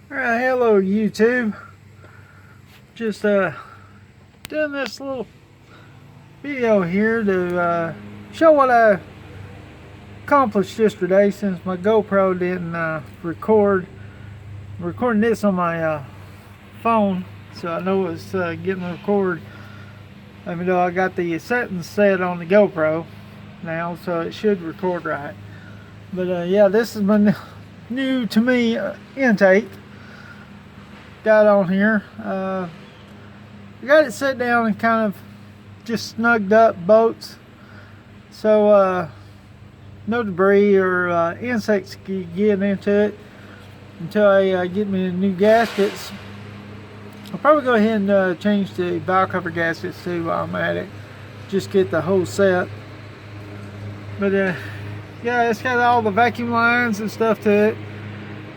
Alright, hello YouTube. Just doing this little video here to show what I accomplished yesterday since my GoPro didn't record. I'm recording this on my phone, so I know it's getting recorded, even though I got the settings set on the GoPro now, so it should record right. But yeah, this is my new to me intake. Got on here. I got it set down and kind of just snugged up bolts, so no debris or insects can get into it until I get me new gaskets. I'll probably go ahead and change the valve cover gaskets too while I'm at it. Just get the whole set. But yeah, it's got all the vacuum lines and stuff to it.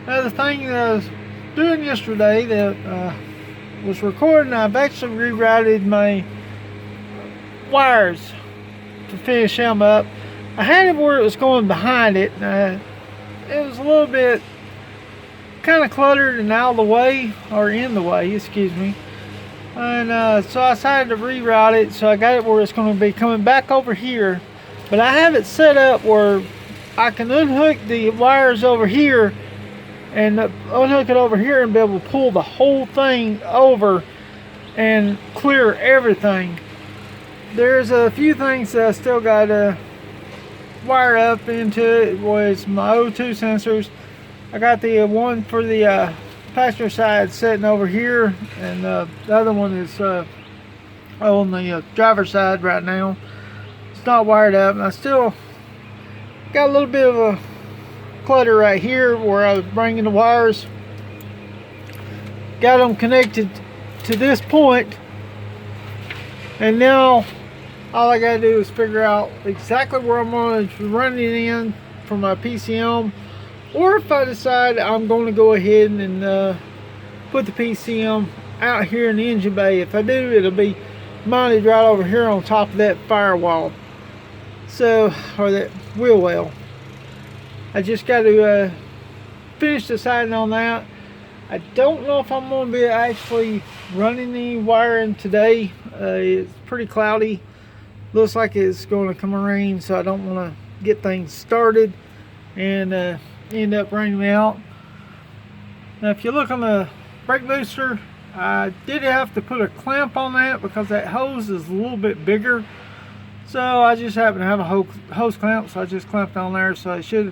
The thing that I was doing yesterday that was recording, I've actually rerouted my wires to finish them up. I had it where it was going behind it. It was a little bit kind of cluttered and out of the way, or in the way, excuse me. And so I decided to reroute it, so I got it where it's going to be coming back over here. But I have it set up where I can unhook the wires over here and unhook it over here and be able to pull the whole thing over and clear everything. There's a few things that I still got to wire up into it. Was my O2 sensors. I got the one for the passenger side sitting over here, and the other one is on the driver's side right now. It's not wired up, and I still got a little bit of a clutter right here where I was bringing the wires. Got them connected to this point, and now all I gotta do is figure out exactly where I'm going to run it in for my PCM, or if I decide I'm going to go ahead and put the PCM out here in the engine bay. If I do, it'll be mounted right over here on top of that firewall, so, or that wheel well. I just got to finish deciding on that. I don't know if I'm going to be actually running any wiring today. It's pretty cloudy. Looks like it's going to come rain, so I don't want to get things started and end up raining out. Now, if you look on the brake booster, I did have to put a clamp on that because that hose is a little bit bigger. So I just happen to have a hose clamp, so I just clamped on there, so I should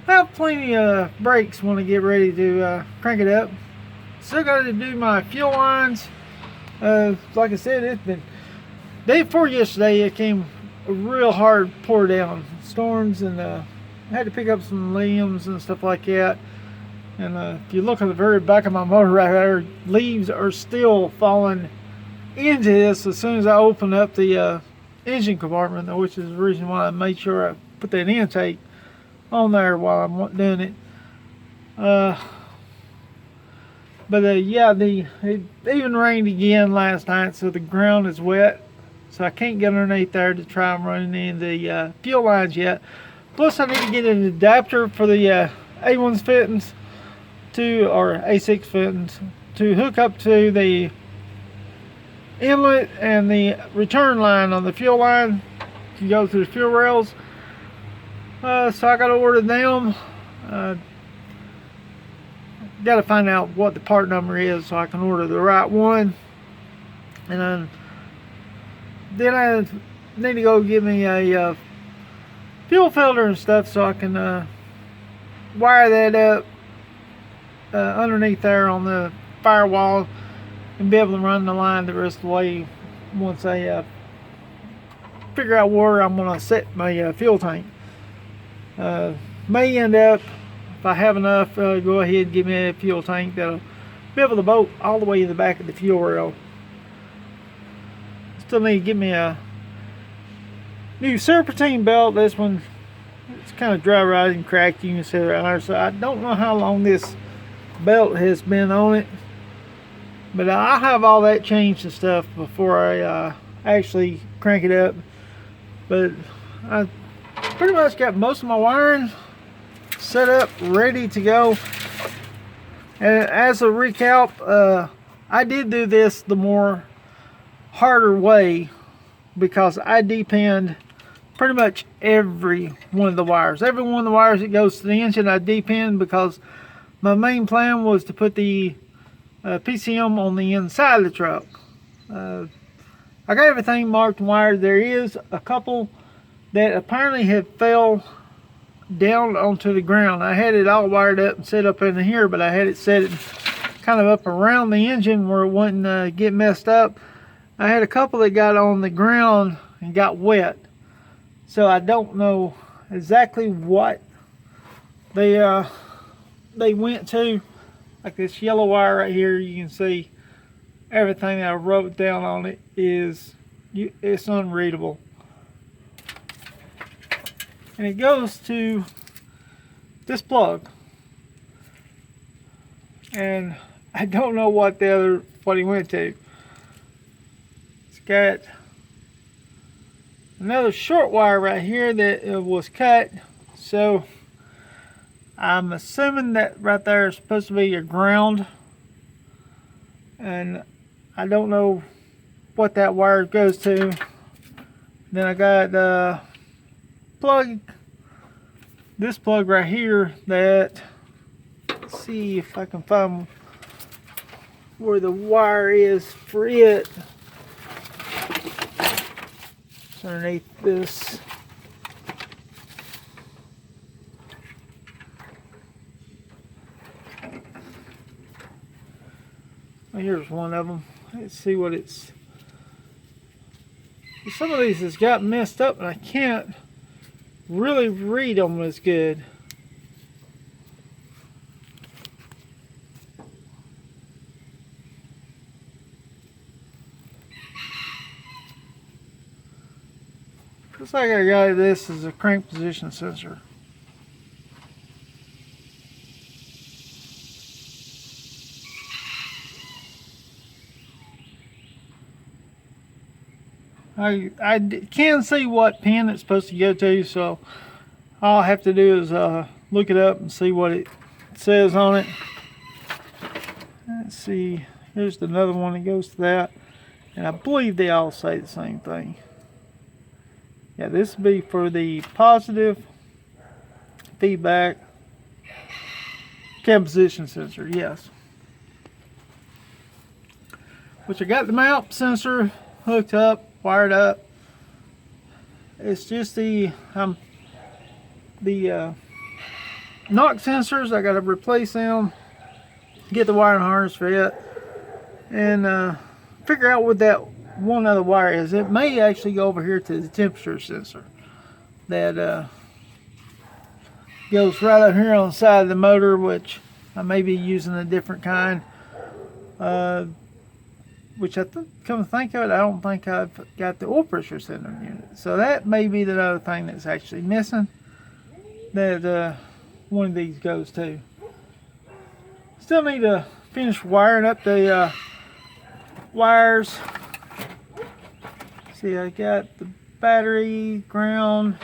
have plenty of brakes when I get ready to crank it up. Still got to do my fuel lines. Like I said, it's been day before yesterday. It came a real hard pour down, storms, and I had to pick up some limbs and stuff like that. And if you look at the very back of my motor right there, leaves are still falling into this as soon as I open up the engine compartment, which is the reason why I made sure I put that intake on there while I'm doing it. But yeah, it even rained again last night, so the ground is wet, so I can't get underneath there to try and run in the fuel lines yet. Plus I need to get an adapter for the A1's fittings or A6 fittings to hook up to the inlet and the return line on the fuel line to go through the fuel rails. So I got to order them. Got to find out what the part number is so I can order the right one. And then I need to go get me a fuel filter and stuff so I can wire that up underneath there on the firewall and be able to run the line the rest of the way once I figure out where I'm going to set my fuel tank. May end up, if I have enough, go ahead and give me a fuel tank that'll be able to bolt all the way to the back of the fuel rail. Still need to get me a new serpentine belt. This one, it's kind of dry rotted and cracked, you can see right there, so I don't know how long this belt has been on it, but I'll have all that changed and stuff before I actually crank it up. But I pretty much got most of my wiring set up, ready to go. And as a recap, I did do this the more harder way because I depend pretty much every one of the wires. Every one of the wires that goes to the engine I depend, because my main plan was to put the PCM on the inside of the truck. I got everything marked and wired. There is a couple that apparently have fell down onto the ground. I had it all wired up and set up in here, but I had it set kind of up around the engine where it wouldn't get messed up. I had a couple that got on the ground and got wet, so I don't know exactly what they went to. Like this yellow wire right here, you can see everything that I wrote down on it it's unreadable. And it goes to this plug, and I don't know what he went to. It's got another short wire right here that was cut, so I'm assuming that right there is supposed to be your ground, and I don't know what that wire goes to. Then I got this plug right here that, let's see if I can find where the wire is for it. It's underneath this. Well, here's one of them. Let's see what it's. Some of these has got messed up and I can't really read them as good. Looks like I got this as a crank position sensor. I can see what pin it's supposed to go to, so all I have to do is look it up and see what it says on it. Let's see, here's another one that goes to that, and I believe they all say the same thing. Yeah, this would be for the positive feedback cam position sensor, yes. Which I got the mount sensor hooked up, wired up. It's just the knock sensors. I got to replace them, get the wiring harness for it, and figure out what that one other wire is. It may actually go over here to the temperature sensor that goes right up here on the side of the motor, which I may be using a different kind. Which come to think of it, I don't think I've got the oil pressure sensor unit. So that may be the other thing that's actually missing that one of these goes to. Still need to finish wiring up the wires. See, I got the battery, ground,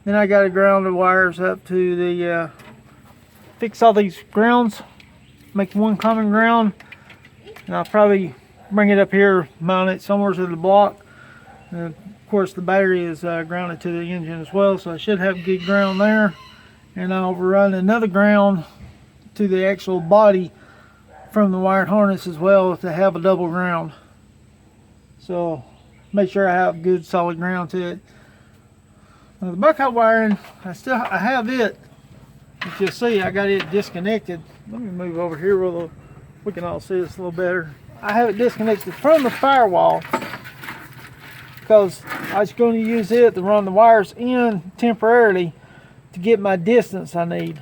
then I got to ground the wires up to the, fix all these grounds, make one common ground, and I'll probably bring it up here, mount it somewhere to the block. And of course the battery is grounded to the engine as well, so I should have good ground there. And I'll run another ground to the actual body from the wired harness as well to have a double ground. So make sure I have good solid ground to it. Now the buckeye wiring, I have it. As you'll see, I got it disconnected. Let me move over here where we can all see this a little better. I have it disconnected from the firewall because I was going to use it to run the wires in temporarily to get my distance I need.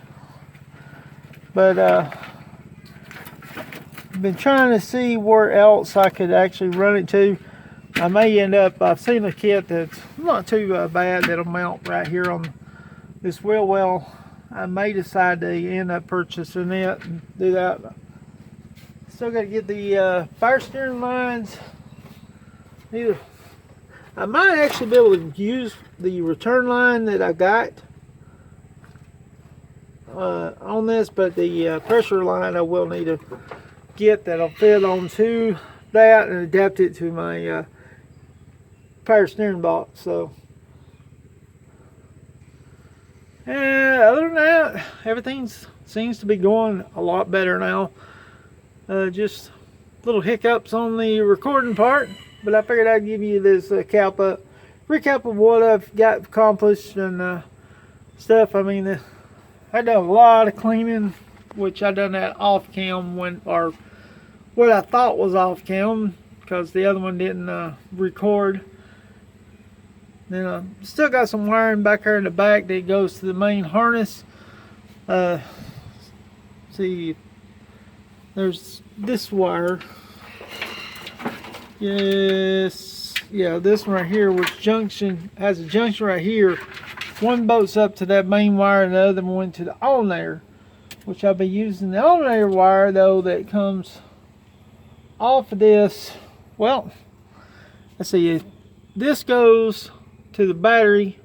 But I've been trying to see where else I could actually run it to. I may end up, I've seen a kit that's not too bad that'll mount right here on this wheel well. I may decide to end up purchasing it and do that. Still got to get the fire steering lines. I might actually be able to use the return line that I got on this, but the pressure line I will need to get that'll fit onto that and adapt it to my power steering box. So other than that, everything seems to be going a lot better now. Just little hiccups on the recording part, but I figured I'd give you this recap of what I've got accomplished and stuff. I mean, I done a lot of cleaning, which I done that off cam or what I thought was off cam, because the other one didn't record. Then I still got some wiring back here in the back that goes to the main harness. See, there's this wire. Yes, yeah, this one right here, which has a junction right here. One bolts up to that main wire and the other one went to the alternator, which I'll be using the alternator wire though that comes off of this. Well, let's see, this goes to the battery.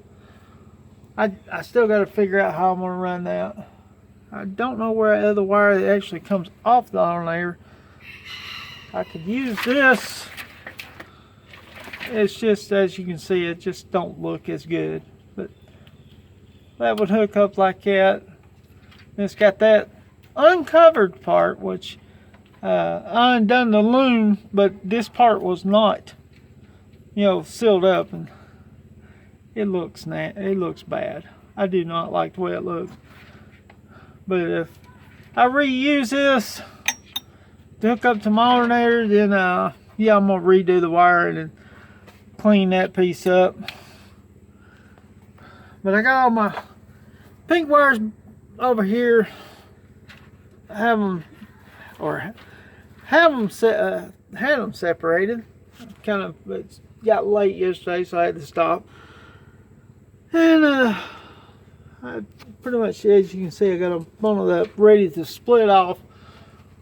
I still got to figure out how I'm going to run that. I don't know where the other wire that actually comes off the alternator. I could use this. It's just, as you can see, it just don't look as good. But that would hook up like that. And it's got that uncovered part, which I undone the loom, but this part was not, sealed up, and it looks bad. I do not like the way it looks. But if I reuse this to hook up to my alternator, then yeah, I'm gonna redo the wiring and clean that piece up. But I got all my pink wires over here. Had them separated. It got late yesterday, so I had to stop. And I pretty much, as you can see, I got a bundle up ready to split off,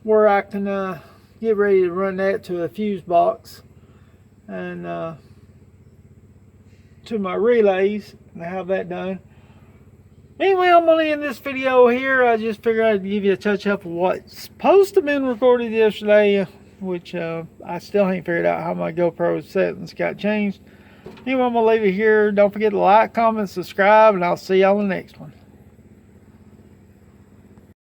where I can get ready to run that to a fuse box and to my relays and have that done. Anyway, I'm going to end this video here. I just figured I'd give you a touch up of what's supposed to have been recorded yesterday, which I still ain't figured out how my GoPro settings got changed. Anyway, I'm going to leave it here. Don't forget to like, comment, subscribe, and I'll see y'all in the next one.